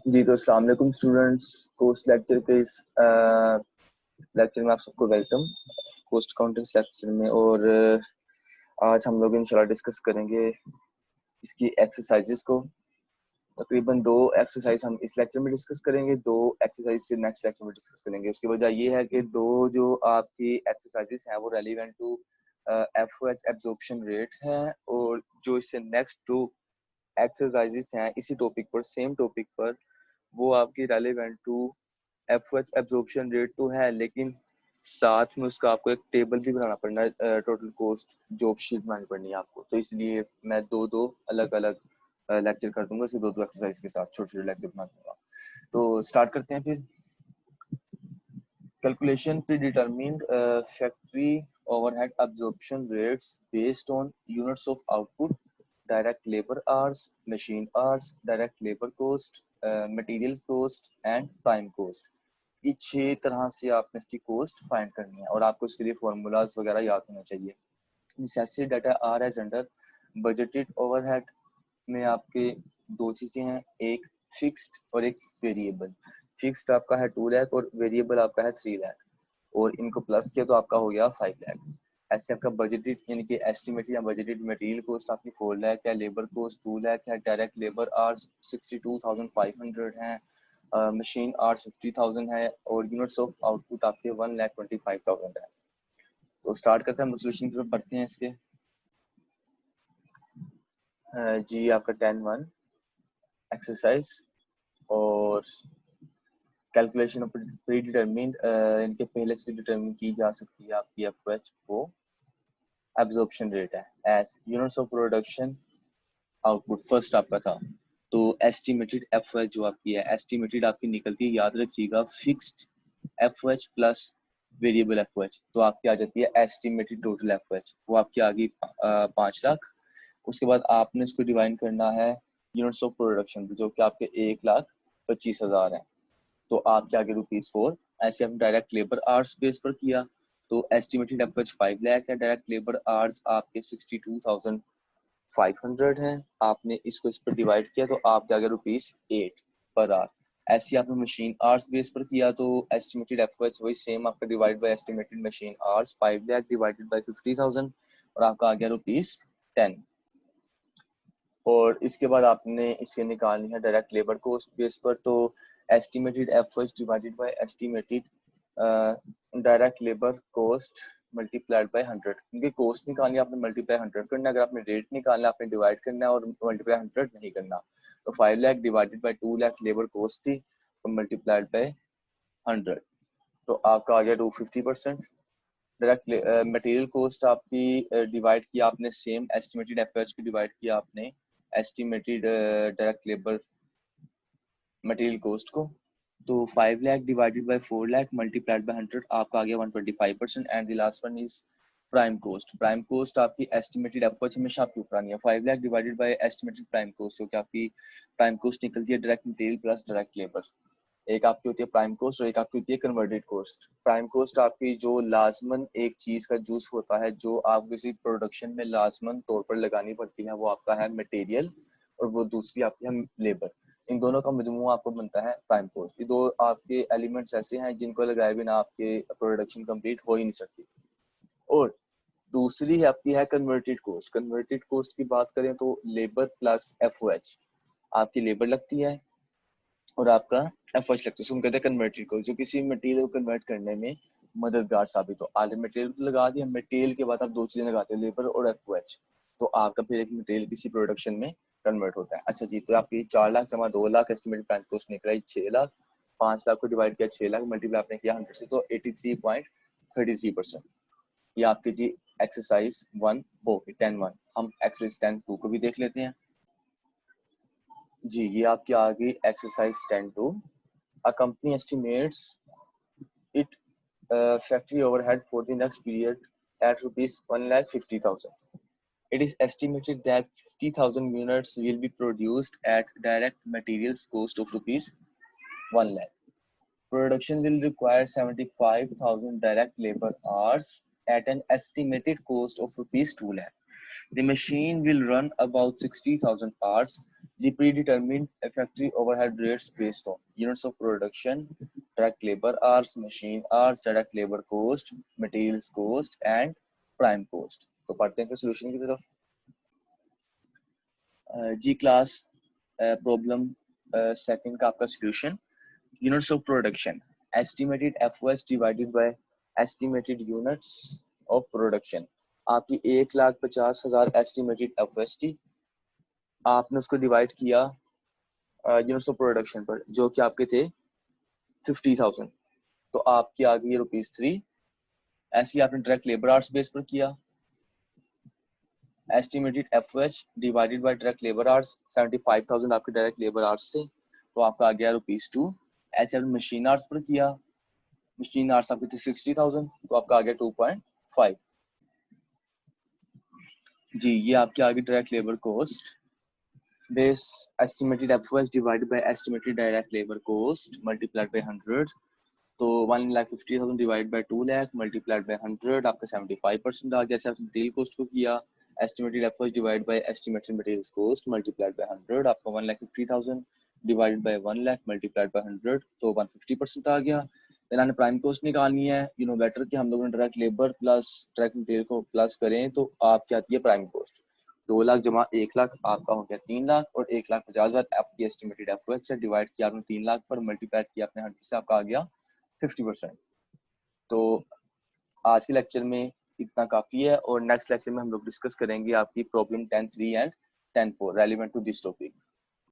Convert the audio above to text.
जी तो अस्सलाम वालेकुम स्टूडेंट्स। कोर्स लेक्चर के इस लेक्चर में आप सबको वेलकम पोस्ट अकाउंटिंग लेक्चर में। और आज हम लोग इंशाल्लाह डिस्कस करेंगे इसकी एक्सरसाइजेस को। तकरीबन 2 एक्सरसाइज हम इस लेक्चर में डिस्कस करेंगे, 2 एक्सरसाइज से नेक्स्ट लेक्चर में डिस्कस करेंगे। उसकी वजह ये है कि 2 जो आपकी एक्सरसाइजेस हैं वो relevant to FOH absorption rate है, और जो इससे नेक्स्ट 2 एक्सरसाइजेस हैं इसी टॉपिक पर, सेम टॉपिक पर, वो आपकी relevant to FOH absorption rate तो है, लेकिन साथ में उसका आपको एक टेबल भी बनाना पड़ना है, टोटल कॉस्ट जॉब शीट बनानी पड़नी है आपको। तो इसलिए मैं दो अलग अलग लेक्चर कर दूंगा, इसे 2 एक्सरसाइज के साथ छोटे छोटे लेक्चर बना दूंगा। तो स्टार्ट करते हैं फिर। Calculation pre determined factory overhead absorption rates based on units of output, direct labour hours, machine hours, direct labour cost, material cost and prime cost. ये 6 तरह से आपने इसकी कॉस्ट फाइंड करनी है, और आपको इसके लिए फॉर्मूलाज वगैरह याद होने चाहिए। Necessary data are as under budgeted overhead में आपके 2 चीजें हैं, एक फिक्स्ड और एक वेरिएबल। फिक्स्ड आपका है 2 लाख और वेरिएबल आपका है 3 लाख, और इनको प्लस किया तो आपका हो गया 5 लाख। ऐसे आपका बजटेड यानी कि एस्टिमेटेड या बजटेड मटेरियल कॉस्ट आपकी 4 लाख है, लेबर कॉस्ट 2 लाख है, डायरेक्ट लेबर आवर्स 62,500 हैं, मशीन आवर्स 50,000 है, और यूनिट्स ऑफ आउटपुट आपके 1,25,000 है। तो स्टार्ट करते हैं, हम सोल्यूशन की तरफ बढ़ते हैं इसके। जी आपका 10-1 एक्सरसाइज और कैलकुलेशन ऑफ प्री डिटरमिन्ड, इनके पहले से डिटरमिन की जा सकती है आपकी एफओएच, वो एब्जॉर्प्शन रेट है as units of production output first आपका था। तो एस्टिमेटेड एफओएच जो आपकी है, एस्टिमेटेड आपकी निकलती है, याद रखिएगा, fixed FOH plus variable FOH, तो आपकी आ जाती है एस्टिमेटेड टोटल एफओएच, वो आपकी आ गई 5 लाख। उसके बाद आपने इसको डिवाइड करना है यूनिट्स ऑफ प्रोडक्शन, जो कि आपके 1,25,000 है, तो आपके आगे ₹4। ऐसे हम डायरेक्ट लेबर आवर्स बेस पर किया, तो एस्टिमेटेड एफएच 5 लाख है, डायरेक्ट लेबर आवर्स आपके 62,500 हैं, आपने इसको इस पर डिवाइड किया तो आपके आगे ₹8 पर आवर। ऐसे आपने मशीन आवर्स बेस पर किया, तो एस्टिमेटेड एफएच वही सेम आपका divide by estimated machine hours 5 lakh divided by 50,000, और आपका आ गया ₹10। और इसके बाद आपने इसके निकालनी है डायरेक्ट लेबर कॉस्ट बेस पर, तो estimated FOH divided by estimated direct labour cost multiplied by 100, क्योंकि कॉस्ट निकालनी है आपने मल्टीप्लाई 100 करना है, अगर आपने रेट निकालना है आपने डिवाइड करना है और मल्टीप्लाई 100 नहीं करना। तो 5 lakh divided by 2 lakh labour cost थी, तो मल्टीप्लाइड बाय 100, तो आपका आ गया 250%। डायरेक्ट मटेरियल कॉस्ट आपकी डिवाइड किया आपने सेम एस्टिमेटेड एफएच को डिवाइड किया आपने estimated direct labour material cost को, तो 5 lakh divided by 4 lakh multiplied by 100, आपका आ गया 125%। And the last one is prime cost. Prime cost आपकी एस्टिमेटेड एफएच हमेशा आपकी ऊपर आनी है, 5 lakh divided by estimated prime cost, जो कि आपकी प्राइम कॉस्ट निकलती है direct material plus direct labour. एक आपकी होती है प्राइम कॉस्ट और एक आपकी होती है कन्वर्टेड कॉस्ट। प्राइम कॉस्ट आपकी जो लाजमन एक चीज का जूस होता है, जो आप किसी प्रोडक्शन में लाजमन तौर पर लगानी पड़ती है, वो आपका है मटेरियल, और वो दूसरी आपकी है लेबर। इन दोनों का मजमू आपको बनता है प्राइम कॉस्ट। ये 2 आपके एलिमेंट्स ऐसे हैं जिनको लगाए बिना आपके प्रोडक्शन कंप्लीट हो ही नहीं सकती। और दूसरी आपकी है कन्वर्टेड कॉस्ट। कन्वर्टेड कॉस्ट की बात करें तो लेबर प्लस एफओएच, आपकी लेबर लगती है और आपका एफएच लगता है, कहते हैं कन्वर्टेड को, जो किसी मटेरियल को कन्वर्ट करने में मददगार साबित हो। आधे मटेरियल को लगा दिया, मटेरियल के बाद आप 2 चीजें लगाते हैं, लेबर और एफएच, तो आपका फिर एक मटेरियल किसी प्रोडक्शन में कन्वर्ट होता है। अच्छा जी, तो आपकी 4 लाख जमा 2 लाख एस्टिमेटेड प्राइम कॉस्ट निकला 6 लाख, 5 लाख को डिवाइड किया 6 लाख मल्टीप्लाई आपने किया 100 से, तो 83.33%। ये आपकी जी एक्सरसाइज 1 हो गई 10-1। हम एक्सरसाइज 10-2 को भी देख लेते हैं। जी ये आपकी आ गई exercise 10-2। A company estimates its factory overhead for the next period at rupees 1,50,000. It is estimated that 50,000 units will be produced at direct materials cost of rupees 1 lakh. Production will require 75,000 direct labor hours at an estimated cost of rupees 2 lakh. The machine will run about 60,000 hours. The predetermined factory overhead rates based on units of production, direct labor hours, machine hours, direct labor cost, materials cost and prime cost. तो पढ़ते हैं फिर solution की तरफ. G class problem second का आपका solution. Units of production. Estimated FOS divided by estimated units of production. आपकी 1,50,000 estimated FOS थी. आपने उसको डिवाइड किया यूनिट्स ऑफ प्रोडक्शन पर जो कि आपके थे 50,000. तो आपकी आ गई ₹3. ऐसे ही आपने डायरेक्ट लेबर आवर्स बेस पर किया. Estimated FOH divided by direct labour hours 75,000 आपके डायरेक्ट लेबर आवर्स थे तो आपका आ गया ₹2. ऐसे आपने मशीन आवर्स पर किया. मशीन आवर्स आपके थे 60,000 तो आपका आ गया 2.5. जी ये आपकी आ गई direct labour cost base estimated FOS divided by estimated direct labor cost multiplied by 100. तो 1,50,000 divide by 2 lakh multiplied by 100 आपका 75% आ गया. जैसे आपने मटेरियल कॉस्ट को किया estimated FOS divide by estimated material cost multiplied by 100 आपका 1,50,000 divided by 1 lakh multiplied by 100 तो 150% आ गया. देन हमने प्राइम कॉस्ट निकालनी है. यू नो बेटर कि हम लोगों ने direct labour plus direct material को प्लस करें तो आपकी आती है प्राइम कॉस्ट. 2 लाख जमा 1 लाख आपका हो गया 3 लाख और 1,50,000 आपकी एस्टिमेटेड एफओएस से डिवाइड किया आपने 3 लाख पर मल्टीप्लाई किया आपने 100 से आपका आ गया 50%. तो आज के लेक्चर में इतना काफी है और नेक्स्ट लेक्चर में हम लोग डिस्कस करेंगे आपकी problem 10.3 and 10.4 relevant to this topic.